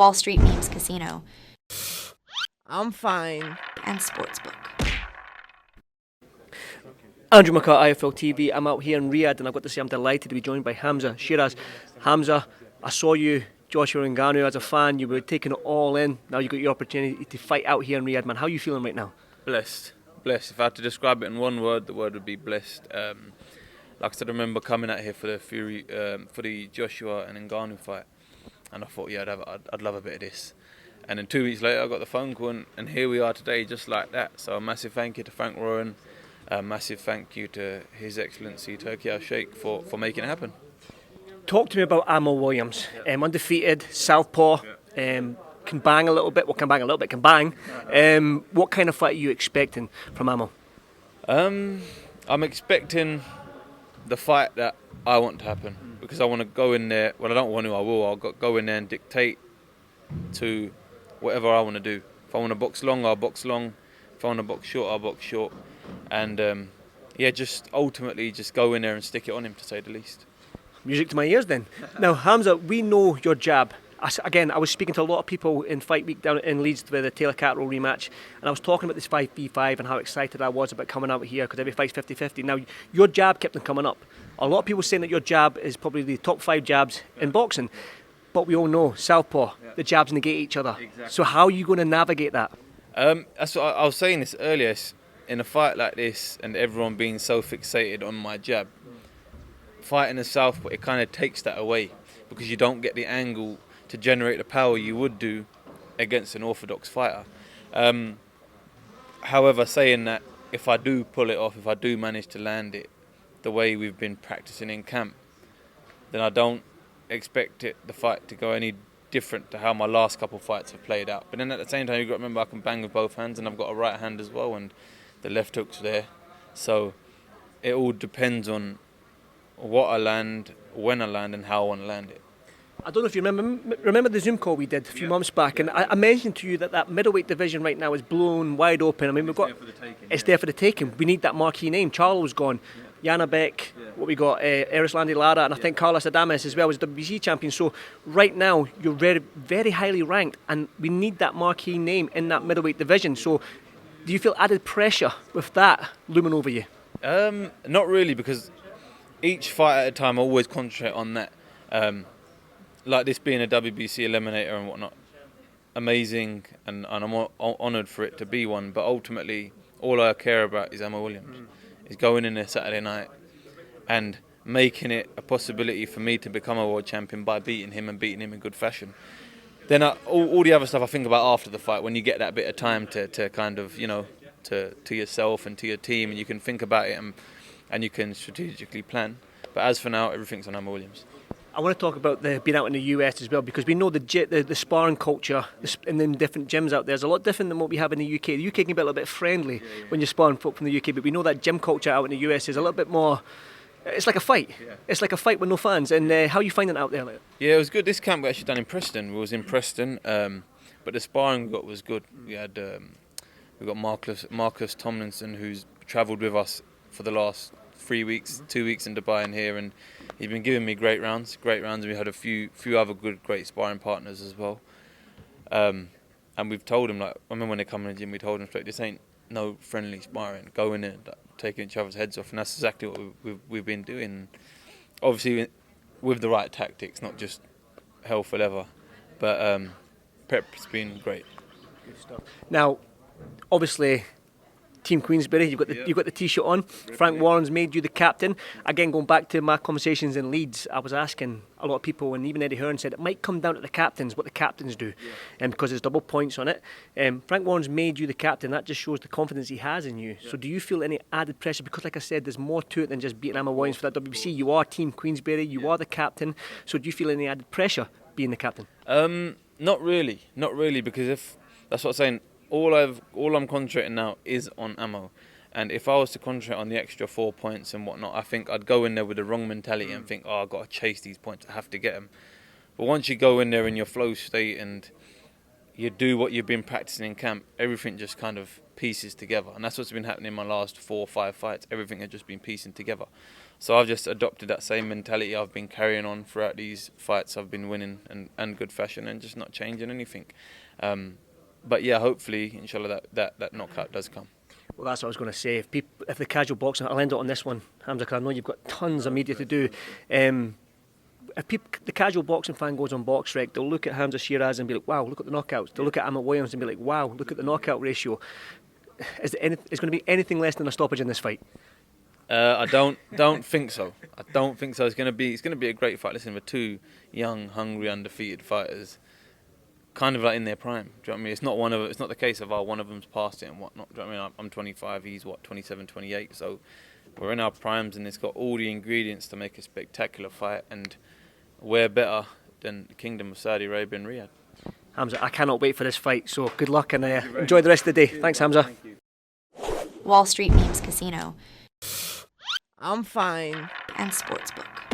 Wall Street Memes Casino, I'm fine. and Sportsbook. Andrew McCart, IFLTV. I'm out here in Riyadh, and I've got to say I'm delighted to be joined by Hamzah Sheeraz. Hamzah, I saw you, Joshua Ngannou, as a fan. You were taking it all in. Now you got your opportunity to fight out here in Riyadh, man. How are you feeling right now? Blessed. If I had to describe it in one word, the word would be blessed. Like I said, I remember coming out here for the Joshua and Ngannou fight, and I thought, yeah, I'd love a bit of this. And then 2 weeks later, I got the phone call, and here we are today, just like that. So a massive thank you to Frank Warren, a massive thank you to His Excellency Turki Al-Sheikh for making it happen. Talk to me about Ammo Williams. Undefeated, southpaw, can bang a little bit. Well, can bang a little bit, can bang. What kind of fight are you expecting from Ammo? I'm expecting the fight that I want to happen, because I want to go in there. Well, I don't want to. I will. I'll go in there and dictate to whatever I want to do. If I want to box long, I'll box long. If I want to box short, I'll box short. And just ultimately just go in there and stick it on him, to say the least. Music to my ears then. Now, Hamzah, we know your jab. I was speaking to a lot of people in Fight Week down in Leeds with the Taylor Catterall rematch, and I was talking about this 5v5 and how excited I was about coming out here, because every fight's 50-50. Now, your jab kept on coming up. A lot of people saying that your jab is probably the top 5 jabs in boxing, but we all know, southpaw, the jabs negate each other. Exactly. So how are you going to navigate that? That's what I was saying this earlier. In a fight like this, and everyone being so fixated on my jab, fighting a southpaw, it kind of takes that away, because you don't get the angle to generate the power you would do against an orthodox fighter. However, saying that, if I do pull it off, if I do manage to land it the way we've been practicing in camp, then I don't expect the fight to go any different to how my last couple of fights have played out. But then at the same time, you've got to remember I can bang with both hands, and I've got a right hand as well, and the left hook's there. So it all depends on what I land, when I land, and how I want to land it. I don't know if you remember the Zoom call we did a few months back, and I mentioned to you that middleweight division right now is blown wide open. I mean, it's there for the taking. We need that marquee name. Charlo's gone. Yana Beck, what we got, Erislandy Lara, and I think Carlos Adames as well as WBC champion. So right now you're very, very highly ranked, and we need that marquee name in that middleweight division. So do you feel added pressure with that looming over you? Not really, because each fight at a time I always concentrate on that. Like this being a WBC eliminator and whatnot, amazing, and I'm honoured for it to be one. But ultimately, all I care about is Ammo Williams. Is going in there Saturday night and making it a possibility for me to become a world champion by beating him, and beating him in good fashion. Then all the other stuff I think about after the fight, when you get that bit of time to kind of, to yourself and to your team, and you can think about it and you can strategically plan. But as for now, everything's on Ammo Williams. I want to talk about being out in the US as well, because we know the sparring culture in the different gyms out there is a lot different than what we have in the UK. The UK can be a little bit friendly when you're sparring folk from the UK, but we know that gym culture out in the US is a little bit more. It's like a fight. Yeah. It's like a fight with no fans. And how are you finding it out there? Yeah, it was good. This camp we actually done in Preston. We was in Preston, but the sparring we got was good. We got Marcus Tomlinson, who's travelled with us for the last 3 weeks, 2 weeks in Dubai and here, and he's been giving me great rounds. And we had a few other great sparring partners as well. And we've told them, like, I remember when they come in the gym, we told them straight, this ain't no friendly sparring. Go in there, taking each other's heads off, and that's exactly what we've been doing. Obviously, with the right tactics, not just hell for leather. But prep's been great. Good stuff. Now, obviously, Team Queensberry, you've got the T-shirt on. Frank Warren's made you the captain. Again, going back to my conversations in Leeds, I was asking a lot of people, and even Eddie Hearn said it might come down to the captains, what the captains do, and because there's double points on it. Frank Warren's made you the captain. That just shows the confidence he has in you. So do you feel any added pressure? Because like I said, there's more to it than just beating Ammo Williams for that WBC. You are Team Queensberry, you are the captain. So do you feel any added pressure being the captain? Not really, because that's what I'm saying. All I'm concentrating now is on Ammo, and if I was to concentrate on the extra 4 points and whatnot, I think I'd go in there with the wrong mentality and think, I've got to chase these points, I have to get them. But once you go in there in your flow state and you do what you've been practicing in camp, everything just kind of pieces together. And that's what's been happening in my last 4 or 5 fights. Everything has just been piecing together. So I've just adopted that same mentality I've been carrying on throughout these fights. I've been winning and good fashion and just not changing anything. But yeah, hopefully, inshallah, that knockout does come. Well, that's what I was going to say. If the casual boxing, I'll end it on this one, Hamzah, because I know you've got tons of media to do. If the casual boxing fan goes on BoxRec, they'll look at Hamzah Sheeraz and be like, wow, look at the knockouts. They'll look at Emmett Williams and be like, wow, look at the knockout ratio. Is going to be anything less than a stoppage in this fight? I don't think so. I don't think so. It's going to be a great fight. Listen, we're 2 young, hungry, undefeated fighters, kind of like in their prime. Do you know what I mean? It's not the case of one of them's past it and whatnot. Do you know what I mean? I'm 25. He's 27, 28. So we're in our primes, and it's got all the ingredients to make a spectacular fight. And we're better than the Kingdom of Saudi Arabia and Riyadh. Hamzah, I cannot wait for this fight. So good luck and enjoy the rest of the day. Thanks, Hamzah. Thank you. Wall Street Memes Casino, I'm fine. and Sportsbook.